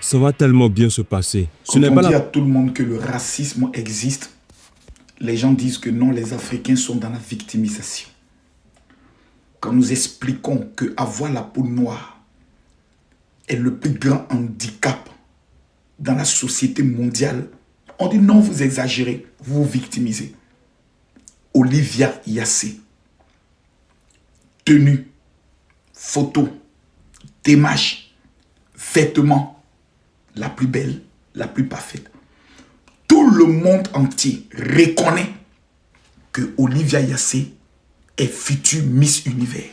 ça va tellement bien se passer. Quand on dit à tout le monde que le racisme existe, les gens disent que non, les Africains sont dans la victimisation. Quand nous expliquons qu'avoir la peau noire est le plus grand handicap dans la société mondiale, on dit non, vous exagérez, vous vous victimisez. Olivia Yassé, tenue, photo, démarche, vêtements, la plus belle, la plus parfaite. Tout le monde entier reconnaît que Olivia Yassé est future Miss Univers.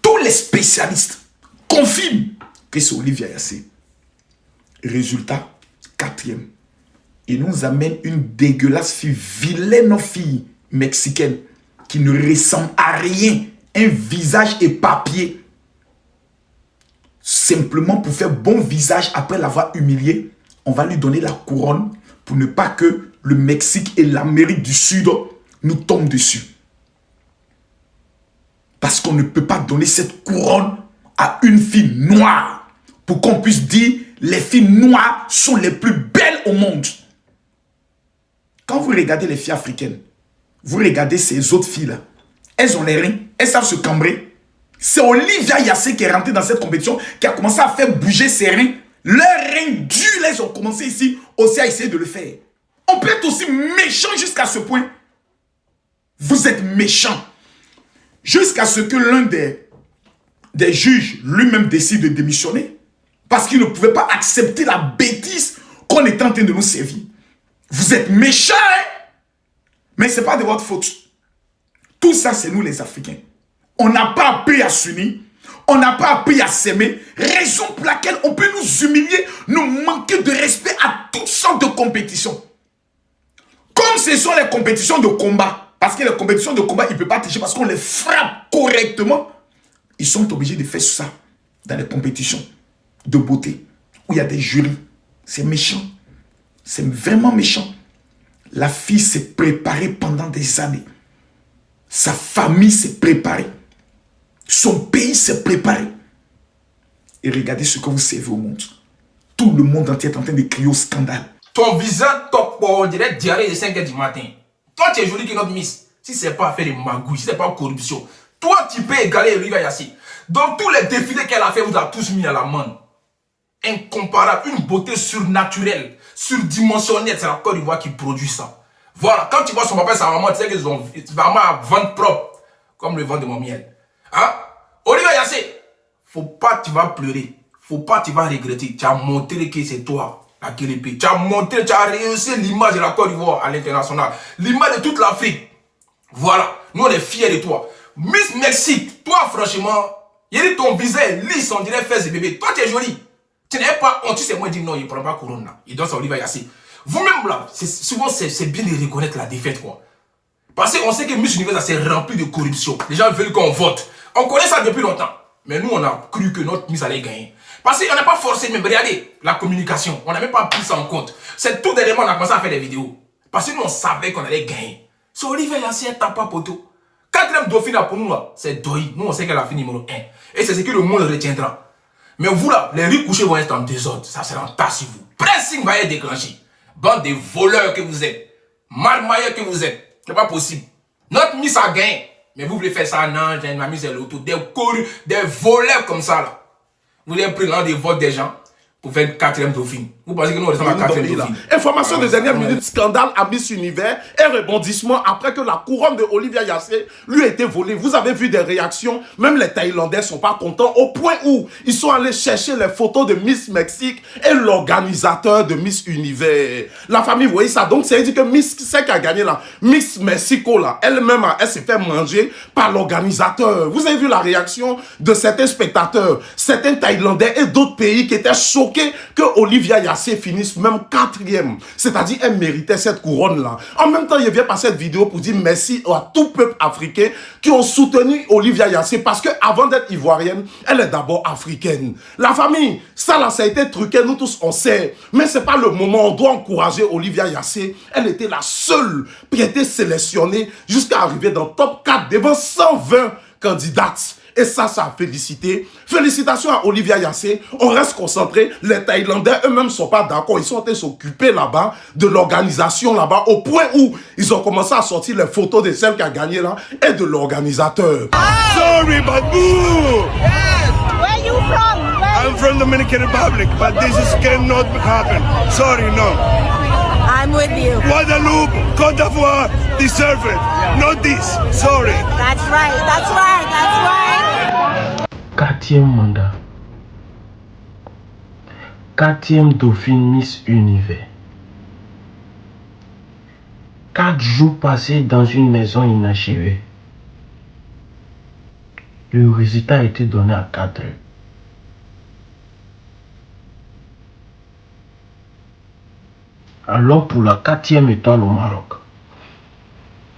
Tous les spécialistes confirment que c'est Olivia Yassé. Résultat, 4e. Il nous amène une dégueulasse fille, vilaine fille mexicaine qui ne ressemble à rien. Un visage éparpillé. Simplement pour faire bon visage après l'avoir humilié, on va lui donner la couronne pour ne pas que le Mexique et l'Amérique du Sud nous tombent dessus. Parce qu'on ne peut pas donner cette couronne à une fille noire pour qu'on puisse dire les filles noires sont les plus belles au monde. Quand vous regardez les filles africaines, vous regardez ces autres filles-là, elles ont les reins, elles savent se cambrer. C'est Olivia Yassé qui est rentrée dans cette compétition, qui a commencé à faire bouger ses reins. Leurs reins durs, elles ont commencé ici aussi à essayer de le faire. On peut être aussi méchant jusqu'à ce point. Vous êtes méchant. Jusqu'à ce que l'un des juges lui-même décide de démissionner. Parce qu'il ne pouvait pas accepter la bêtise qu'on est en train de nous servir. Vous êtes méchants, hein? Mais ce n'est pas de votre faute. Tout ça, c'est nous les Africains. On n'a pas appris à s'unir. On n'a pas appris à s'aimer. Raison pour laquelle on peut nous humilier, nous manquer de respect à toutes sortes de compétitions. Comme ce sont les compétitions de combat. Parce que les compétitions de combat, ils ne peuvent pas tricher parce qu'on les frappe correctement. Ils sont obligés de faire ça dans les compétitions de beauté où il y a des jurys. C'est méchant. C'est vraiment méchant. La fille s'est préparée pendant des années. Sa famille s'est préparée. Son pays s'est préparé. Et regardez ce que vous servez au monde. Tout le monde entier est en train de crier au scandale. Ton visage top, on dirait diarrhée de 5 h du matin. Toi, tu es joli que notre Miss. Si ce n'est pas affaire de magouille, si ce n'est pas corruption, toi, tu peux égaler Olivia Yassé. Dans tous les défilés qu'elle a fait, vous avez tous mis à la main. Incomparable, une beauté surnaturelle, surdimensionnelle. C'est la Côte d'Ivoire qui produit ça. Voilà, quand tu vois son papa et sa maman, tu sais qu'ils ont vraiment à vendre propre, comme le vent de mon miel. Hein? Olivia Yassé, faut pas tu vas pleurer, faut pas tu vas regretter. Tu as montré que c'est toi, la Kélépi. Tu as montré, tu as réussi l'image de la Côte d'Ivoire à l'international, l'image de toute l'Afrique. Voilà, nous on est fiers de toi. Miss Mexique, toi franchement, il dit ton visage est lisse, on dirait fesses de bébé. Toi tu es jolie. Tu n'es pas honte, tu sais moi dire non, il ne prend pas couronne là. Il donne ça à Olivia Yassé. Vous-même là, souvent c'est bien de reconnaître la défaite quoi. Parce qu'on sait que Miss Univers c'est rempli de corruption. Les gens veulent qu'on vote. On connaît ça depuis longtemps. Mais nous on a cru que notre Miss allait gagner. Parce qu'on n'a pas forcé, mais regardez, la communication, on n'a même pas pris ça en compte. C'est tout dernièrement on a commencé à faire des vidéos. Parce que nous on savait qu'on allait gagner. C'est Olivia Yassé, elle tape pas poteau. 4e dauphine là pour nous là, c'est Doi. Nous on sait qu'elle a fait numéro 1. Et c'est ce que le monde retiendra. Mais vous là, les riz couchés vont être en désordre. Ça sera en tas sur vous. Pressing va être déclenché. Bande de voleurs que vous êtes. Marmailleurs que vous êtes. C'est pas possible. Notre Miss a gagné. Mais vous voulez faire ça, non, j'ai une mise à l'auto. Des corus, des voleurs comme ça là. Vous voulez prendre des votes des gens pour faire 4e dauphine. Vous pensez que nous, on est en 4e dauphine? Information de dernière minute, scandale à Miss Univers et rebondissement après que la couronne de Olivia Yassé lui a été volée. Vous avez vu des réactions, même les Thaïlandais sont pas contents au point où ils sont allés chercher les photos de Miss Mexique et l'organisateur de Miss Univers. La famille, vous voyez ça, donc ça veut dire que Miss, c'est qui a gagné là, Miss Mexico là, elle-même, elle s'est fait manger par l'organisateur. Vous avez vu la réaction de certains spectateurs, certains Thaïlandais et d'autres pays qui étaient choqués que Olivia Yassé finisse même 4e. C'est-à-dire, elle méritait cette couronne-là. En même temps, il vient par cette vidéo pour dire merci à tout peuple africain qui ont soutenu Olivia Yassé parce qu'avant d'être ivoirienne, elle est d'abord africaine. La famille, ça là, ça a été truqué, nous tous on sait. Mais c'est pas le moment, on doit encourager Olivia Yassé. Elle était la seule qui a été sélectionnée jusqu'à arriver dans le top 4 devant 120 candidates. Et ça a félicité. Félicitations à Olivia Yassé. On reste concentré. Les Thaïlandais eux-mêmes ne sont pas d'accord. Ils sont en train de s'occuper là-bas de l'organisation là-bas, au point où ils ont commencé à sortir les photos de celle qui a gagné là et de l'organisateur. Sorry, but boo! Yes. Where you from? I'm from Dominican Republic, but this is cannot happen. Sorry, no. I'm with you. Guadeloupe, Côte d'Ivoire, deserve it. Not this. Sorry. That's right. That's right. That's right. 4e mandat. 4e dauphine Miss Univers. 4 jours passés dans une maison inachevée. Le résultat a été donné à 4 heures. Alors pour la 4e étoile au Maroc.